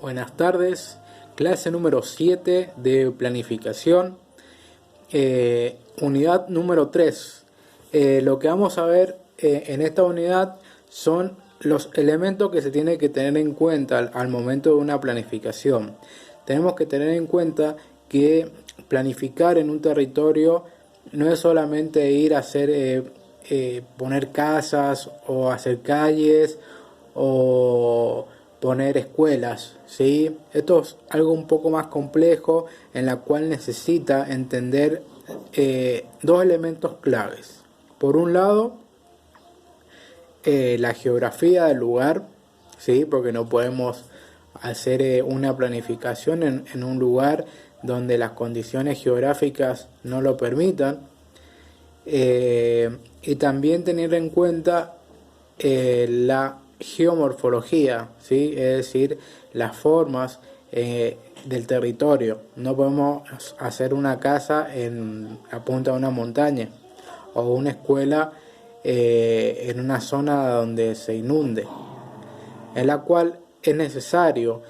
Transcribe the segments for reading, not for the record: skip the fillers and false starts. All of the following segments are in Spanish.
Buenas tardes, clase número 7 de planificación, unidad número 3. Lo que vamos a ver en esta unidad son los elementos que se tienen que tener en cuenta al momento de una planificación. Tenemos que tener en cuenta que planificar en un territorio no es solamente ir a hacer, poner casas o hacer calles o poner escuelas, ¿sí? Esto es algo un poco más complejo en la cual necesita entender dos elementos claves. Por un lado, la geografía del lugar, ¿sí? Porque no podemos hacer una planificación en un lugar donde las condiciones geográficas no lo permitan. Y también tener en cuenta la geomorfología, ¿sí? Es decir, las formas del territorio. No podemos hacer una casa en la punta de una montaña o una escuela en una zona donde se inunde, en la cual es necesario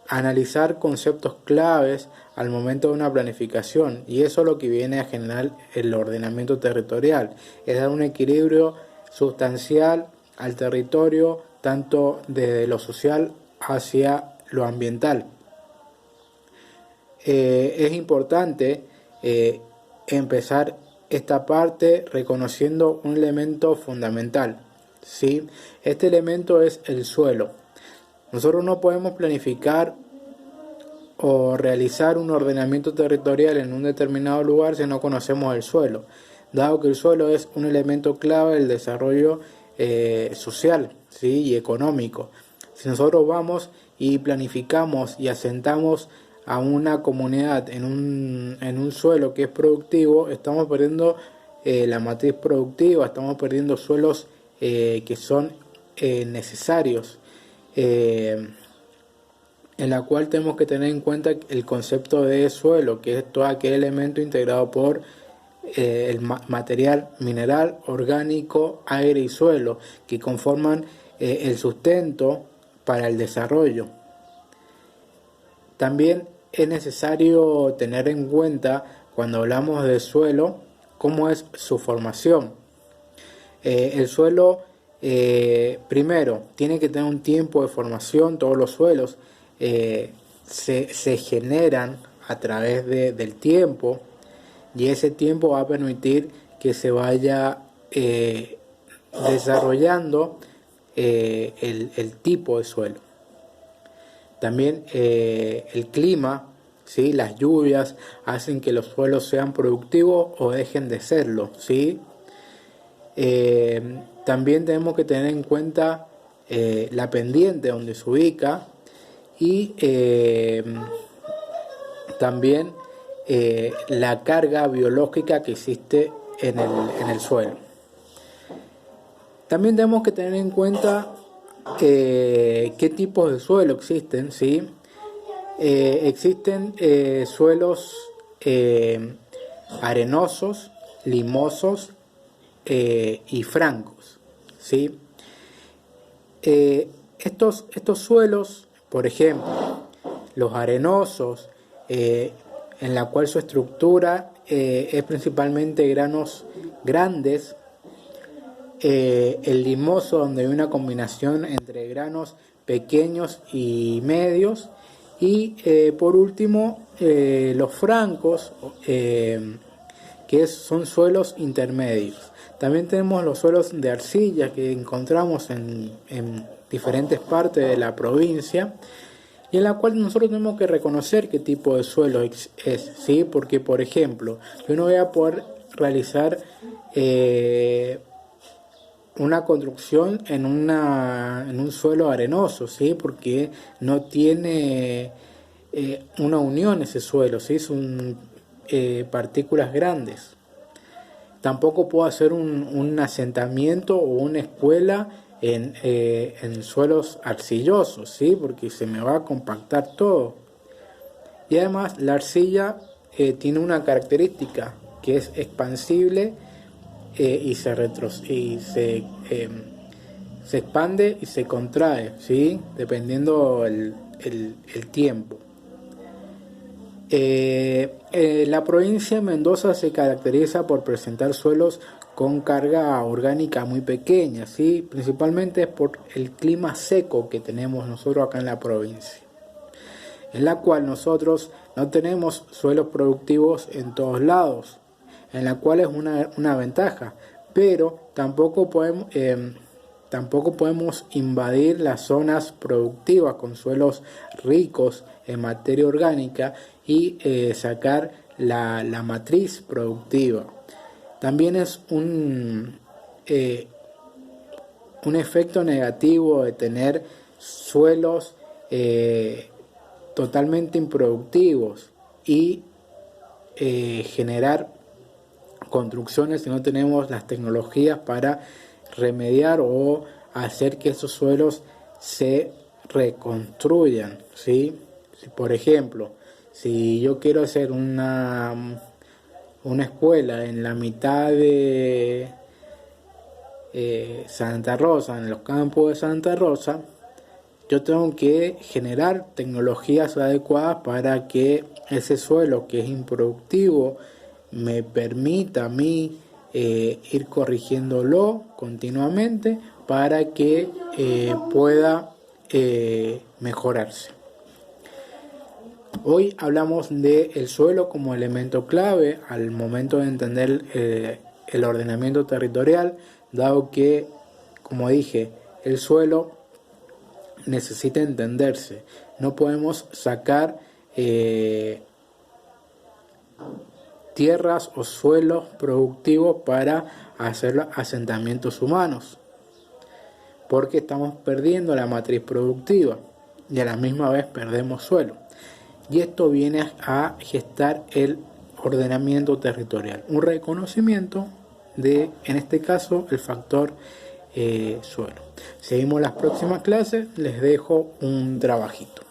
analizar conceptos claves al momento de una planificación, y eso es lo que viene a generar el ordenamiento territorial, es dar un equilibrio sustancial al territorio, tanto desde lo social hacia lo ambiental. Es importante empezar esta parte reconociendo un elemento fundamental, ¿sí? Este elemento es el suelo. Nosotros no podemos planificar o realizar un ordenamiento territorial en un determinado lugar si no conocemos el suelo, dado que el suelo es un elemento clave del desarrollo social, ¿sí? Y económico. Si nosotros vamos y planificamos y asentamos a una comunidad en un suelo que es productivo, estamos perdiendo la matriz productiva, estamos perdiendo suelos que son necesarios, en la cual tenemos que tener en cuenta el concepto de suelo, que es todo aquel elemento integrado por el material mineral, orgánico, aire y suelo, que conforman el sustento para el desarrollo. También es necesario tener en cuenta, cuando hablamos de suelo, cómo es su formación. El suelo, primero, tiene que tener un tiempo de formación. Todos los suelos se generan a través del tiempo, y ese tiempo va a permitir que se vaya desarrollando el tipo de suelo. También el clima, ¿sí? Las lluvias hacen que los suelos sean productivos o dejen de serlo, ¿sí? También tenemos que tener en cuenta la pendiente donde se ubica, y también la carga biológica que existe en el suelo. También tenemos que tener en cuenta qué tipos de suelo existen, ¿sí? Existen suelos arenosos, limosos y francos, ¿sí? Estos suelos, por ejemplo, los arenosos, en la cual su estructura es principalmente granos grandes, el limoso, donde hay una combinación entre granos pequeños y medios, y por último los francos, que son suelos intermedios. También tenemos los suelos de arcilla que encontramos en diferentes partes de la provincia, y en la cual nosotros tenemos que reconocer qué tipo de suelo es, ¿sí? Porque, por ejemplo, yo no voy a poder realizar una construcción en un suelo arenoso, ¿sí? Porque no tiene una unión ese suelo, ¿sí? Son partículas grandes. Tampoco puedo hacer un asentamiento o una escuela en suelos arcillosos, ¿sí? Porque se me va a compactar todo. Y además la arcilla tiene una característica, que es expansible y se se expande y se contrae, ¿sí? Dependiendo el tiempo. La provincia de Mendoza se caracteriza por presentar suelos con carga orgánica muy pequeña, ¿sí? Principalmente por el clima seco que tenemos nosotros acá en la provincia, en la cual nosotros no tenemos suelos productivos en todos lados, en la cual es una ventaja, pero tampoco podemos invadir las zonas productivas con suelos ricos en materia orgánica y sacar la matriz productiva. También es un efecto negativo de tener suelos totalmente improductivos y generar construcciones si no tenemos las tecnologías para remediar o hacer que esos suelos se reconstruyan, ¿sí? Por ejemplo, si yo quiero hacer una escuela en la mitad de Santa Rosa, en los campos de Santa Rosa, yo tengo que generar tecnologías adecuadas para que ese suelo que es improductivo me permita a mí ir corrigiéndolo continuamente para que pueda mejorarse. Hoy hablamos del suelo como elemento clave al momento de entender el ordenamiento territorial, dado que, como dije, el suelo necesita entenderse. No podemos sacar tierras o suelos productivos para hacer asentamientos humanos, porque estamos perdiendo la matriz productiva y a la misma vez perdemos suelo. Y esto viene a gestar el ordenamiento territorial, un reconocimiento de, en este caso, el factor suelo. Seguimos las próximas clases, les dejo un trabajito.